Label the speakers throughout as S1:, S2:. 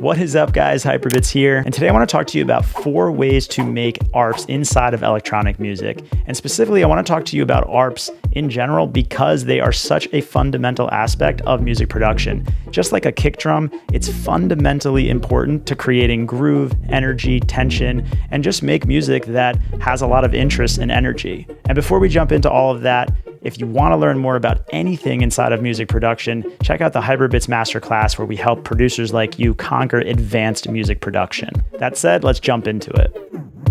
S1: What is up, guys? Hyperbits here, and today I want to talk to you about 4 ways to make ARPs inside of electronic music. And specifically, I want to talk to you about ARPs in general because they are such a fundamental aspect of music production. Just like a kick drum, it's fundamentally important to creating groove, energy, tension, and just make music that has a lot of interest and energy. And before we jump into all of that, if you want to learn more about anything inside of music production, check out the Hyperbits Masterclass, where we help producers like you conquer advanced music production. That said, let's jump into it.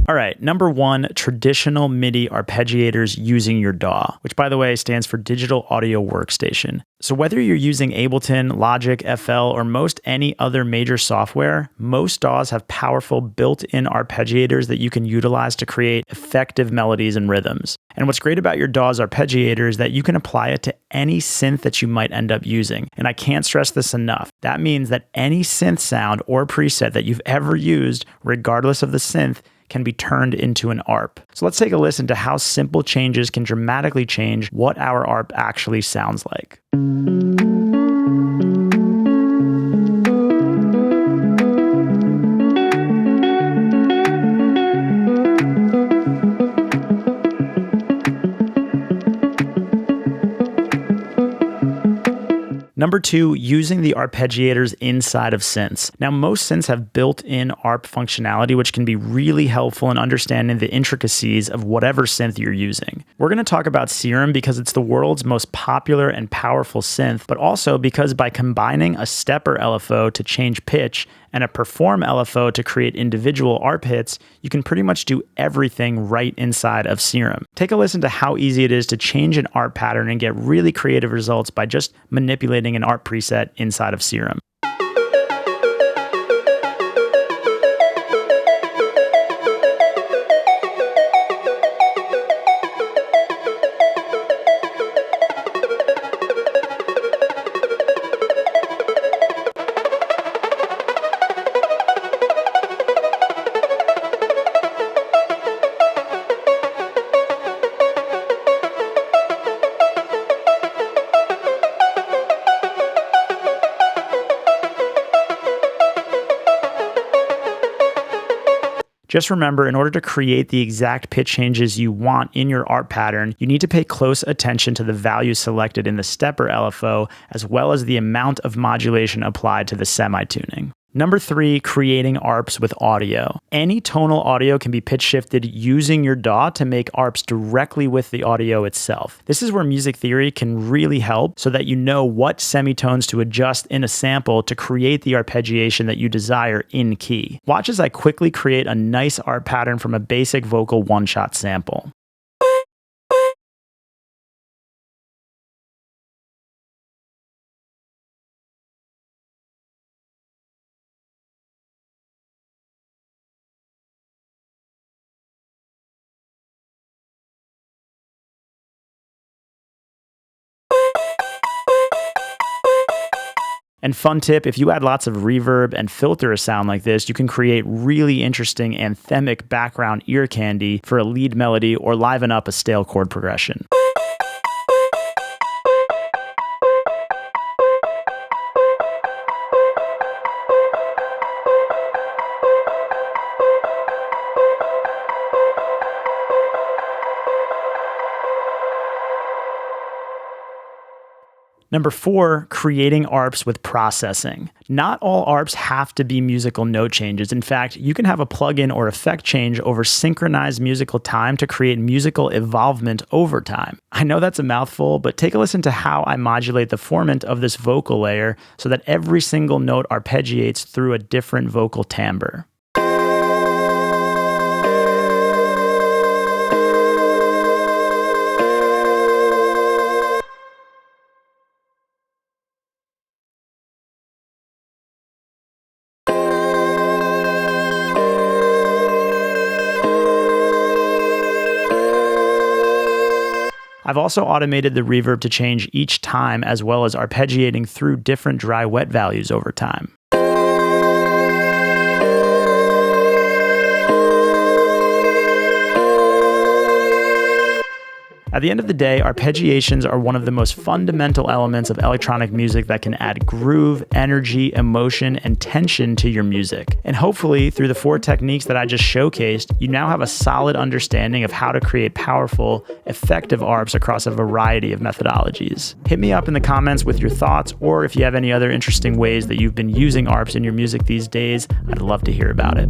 S1: All right, number 1, traditional MIDI arpeggiators using your DAW, which by the way stands for Digital Audio Workstation. So whether you're using Ableton, Logic, FL, or most any other major software, most DAWs have powerful built-in arpeggiators that you can utilize to create effective melodies and rhythms. And what's great about your DAW's arpeggiator is that you can apply it to any synth that you might end up using. And I can't stress this enough. That means that any synth sound or preset that you've ever used, regardless of the synth, can be turned into an ARP. So let's take a listen to how simple changes can dramatically change what our ARP actually sounds like. Number 2, using the arpeggiators inside of synths. Now, most synths have built-in ARP functionality, which can be really helpful in understanding the intricacies of whatever synth you're using. We're going to talk about Serum because it's the world's most popular and powerful synth, but also because by combining a stepper LFO to change pitch and a perform LFO to create individual ARP hits, you can pretty much do everything right inside of Serum. Take a listen to how easy it is to change an ARP pattern and get really creative results by just manipulating an ARP preset inside of Serum. Just remember, in order to create the exact pitch changes you want in your ARP pattern, you need to pay close attention to the values selected in the stepper LFO, as well as the amount of modulation applied to the semi-tuning. Number 3, creating ARPs with audio. Any tonal audio can be pitch shifted using your DAW to make ARPs directly with the audio itself. This is where music theory can really help so that you know what semitones to adjust in a sample to create the arpeggiation that you desire in key. Watch as I quickly create a nice ARP pattern from a basic vocal one-shot sample. And fun tip, if you add lots of reverb and filter a sound like this, you can create really interesting anthemic background ear candy for a lead melody or liven up a stale chord progression. Number 4, creating ARPs with processing. Not all ARPs have to be musical note changes. In fact, you can have a plugin or effect change over synchronized musical time to create musical evolvement over time. I know that's a mouthful, but take a listen to how I modulate the formant of this vocal layer so that every single note arpeggiates through a different vocal timbre. I've also automated the reverb to change each time, as well as arpeggiating through different dry-wet values over time. At At the end of the day, arpeggiations are one of the most fundamental elements of electronic music that can add groove, energy, emotion, and tension to your music. And hopefully, through the 4 techniques that I just showcased, you now have a solid understanding of how to create powerful, effective arps across a variety of methodologies. Hit me up in the comments with your thoughts, or if you have any other interesting ways that you've been using arps in your music these days, I'd love to hear about it.